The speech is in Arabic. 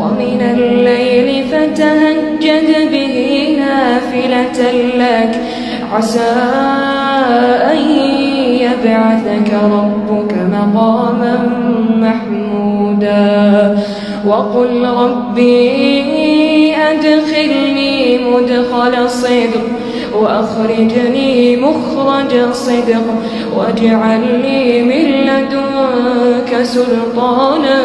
ومن الليل فتهجد به نافلة لك عسى أن يبعثك ربك مقاما محمودا وقل ربي أدخلني مدخل صدق وأخرجني مخرج صدق واجعل لي من لدنك سلطانا